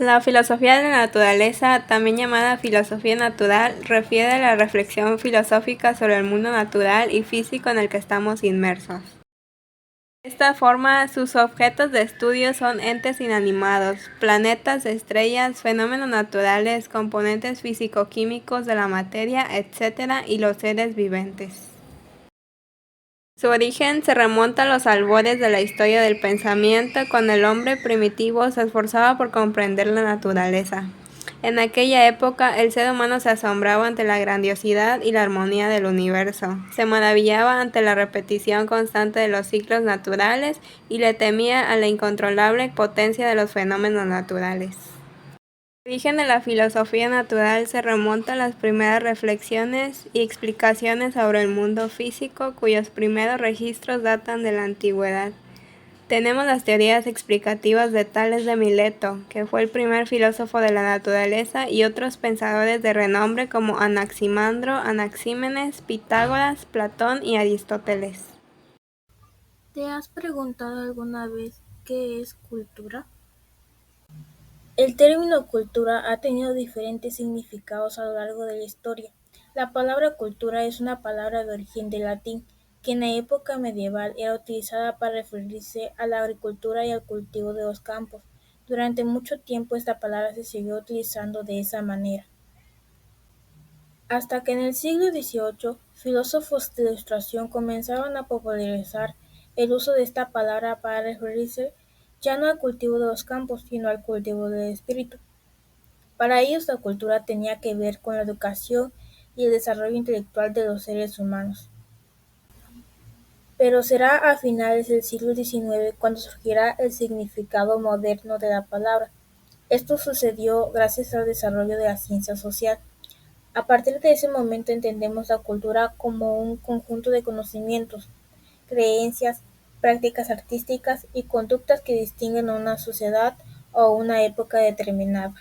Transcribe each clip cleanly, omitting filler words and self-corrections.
La filosofía de la naturaleza, también llamada filosofía natural, refiere a la reflexión filosófica sobre el mundo natural y físico en el que estamos inmersos. De esta forma, sus objetos de estudio son entes inanimados, planetas, estrellas, fenómenos naturales, componentes físico-químicos de la materia, etc., y los seres viventes. Su origen se remonta a los albores de la historia del pensamiento, cuando el hombre primitivo se esforzaba por comprender la naturaleza. En aquella época, el ser humano se asombraba ante la grandiosidad y la armonía del universo, se maravillaba ante la repetición constante de los ciclos naturales y le temía a la incontrolable potencia de los fenómenos naturales. El origen de la filosofía natural se remonta a las primeras reflexiones y explicaciones sobre el mundo físico, cuyos primeros registros datan de la antigüedad. Tenemos las teorías explicativas de Tales de Mileto, que fue el primer filósofo de la naturaleza, y otros pensadores de renombre como Anaximandro, Anaxímenes, Pitágoras, Platón y Aristóteles. ¿Te has preguntado alguna vez qué es cultura? El término cultura ha tenido diferentes significados a lo largo de la historia. La palabra cultura es una palabra de origen del latín, que en la época medieval era utilizada para referirse a la agricultura y al cultivo de los campos. Durante mucho tiempo esta palabra se siguió utilizando de esa manera, hasta que en el siglo XVIII filósofos de la Ilustración comenzaron a popularizar el uso de esta palabra para referirse ya no al cultivo de los campos, sino al cultivo del espíritu. Para ellos la cultura tenía que ver con la educación y el desarrollo intelectual de los seres humanos. Pero será a finales del siglo XIX cuando surgirá el significado moderno de la palabra. Esto sucedió gracias al desarrollo de la ciencia social. A partir de ese momento entendemos la cultura como un conjunto de conocimientos, creencias, prácticas artísticas y conductas que distinguen a una sociedad o una época determinada.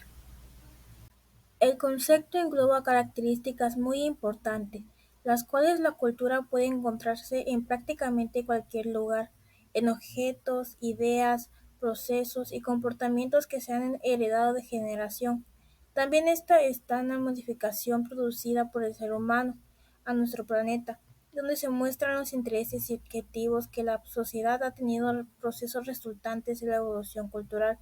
El concepto engloba características muy importantes, las cuales la cultura puede encontrarse en prácticamente cualquier lugar, en objetos, ideas, procesos y comportamientos que se han heredado de generación. También esta está en la modificación producida por el ser humano a nuestro planeta, donde se muestran los intereses y objetivos que la sociedad ha tenido en procesos resultantes de la evolución cultural,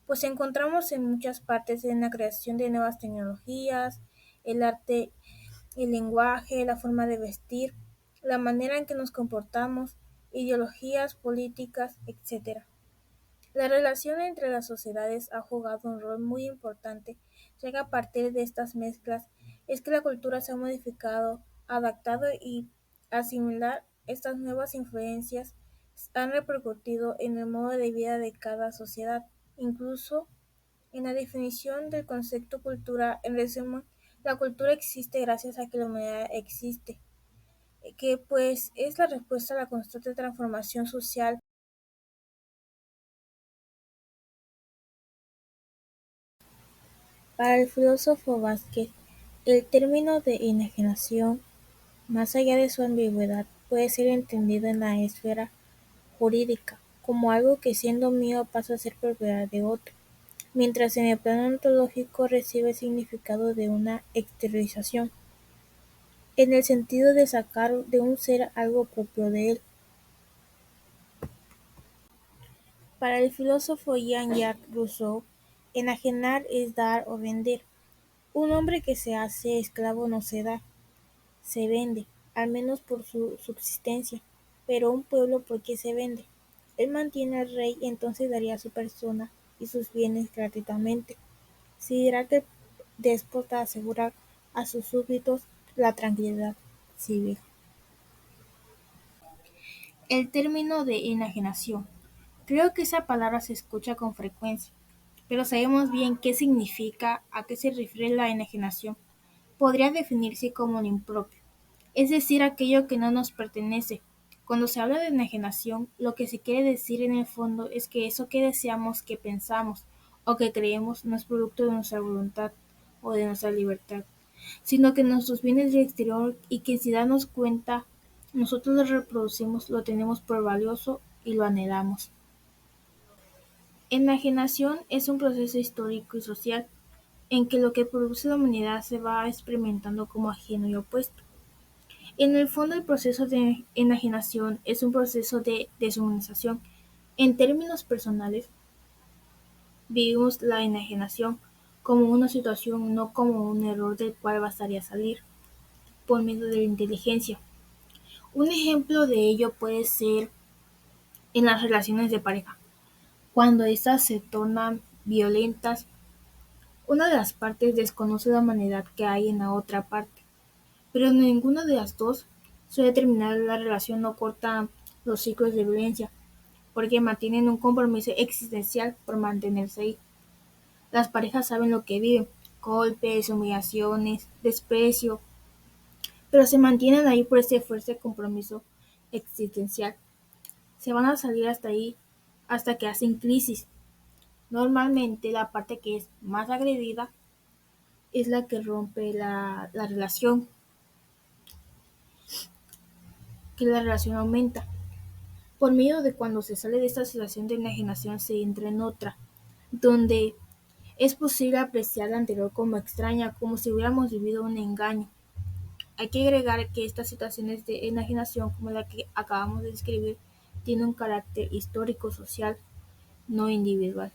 pues encontramos en muchas partes en la creación de nuevas tecnologías, el arte, el lenguaje, la forma de vestir, la manera en que nos comportamos, ideologías, políticas, etc. La relación entre las sociedades ha jugado un rol muy importante, ya que a partir de estas mezclas es que la cultura se ha modificado, adaptado y asimilar estas nuevas influencias han repercutido en el modo de vida de cada sociedad. Incluso en la definición del concepto cultura, en resumen, la cultura existe gracias a que la humanidad existe, que pues es la respuesta a la constante transformación social. Para el filósofo Vázquez, el término de enajenación, más allá de su ambigüedad, puede ser entendido en la esfera jurídica como algo que siendo mío pasa a ser propiedad de otro, mientras en el plano ontológico recibe el significado de una exteriorización, en el sentido de sacar de un ser algo propio de él. Para el filósofo Jean-Jacques Rousseau, enajenar es dar o vender. Un hombre que se hace esclavo no se da, se vende, al menos por su subsistencia, pero un pueblo ¿por qué se vende? Él mantiene al rey, entonces daría su persona y sus bienes gratuitamente. Si dirá que el déspota asegura a sus súbditos la tranquilidad civil. El término de enajenación. Creo que esa palabra se escucha con frecuencia, pero sabemos bien qué significa, a qué se refiere la enajenación. Podría definirse como lo impropio, es decir, aquello que no nos pertenece. Cuando se habla de enajenación, lo que se quiere decir en el fondo es que eso que deseamos, que pensamos o que creemos no es producto de nuestra voluntad o de nuestra libertad, sino que nos viene del exterior y que sin darnos cuenta nosotros lo reproducimos, lo tenemos por valioso y lo anhelamos. Enajenación es un proceso histórico y social en que lo que produce la humanidad se va experimentando como ajeno y opuesto. En el fondo, el proceso de enajenación es un proceso de deshumanización. En términos personales, vivimos la enajenación como una situación, no como un error del cual bastaría salir por medio de la inteligencia. Un ejemplo de ello puede ser en las relaciones de pareja. Cuando éstas se tornan violentas, una de las partes desconoce la humanidad que hay en la otra parte, pero ninguna de las dos suele terminar la relación o corta los ciclos de violencia, porque mantienen un compromiso existencial por mantenerse ahí. Las parejas saben lo que viven, golpes, humillaciones, desprecio, pero se mantienen ahí por ese fuerte compromiso existencial. Se van a salir hasta ahí hasta que hacen crisis. Normalmente la parte que es más agredida es la que rompe la relación, que la relación aumenta. Por medio de cuando se sale de esta situación de enajenación se entra en otra, donde es posible apreciar la anterior como extraña, como si hubiéramos vivido un engaño. Hay que agregar que estas situaciones de enajenación, como la que acabamos de describir, tienen un carácter histórico-social, no individual.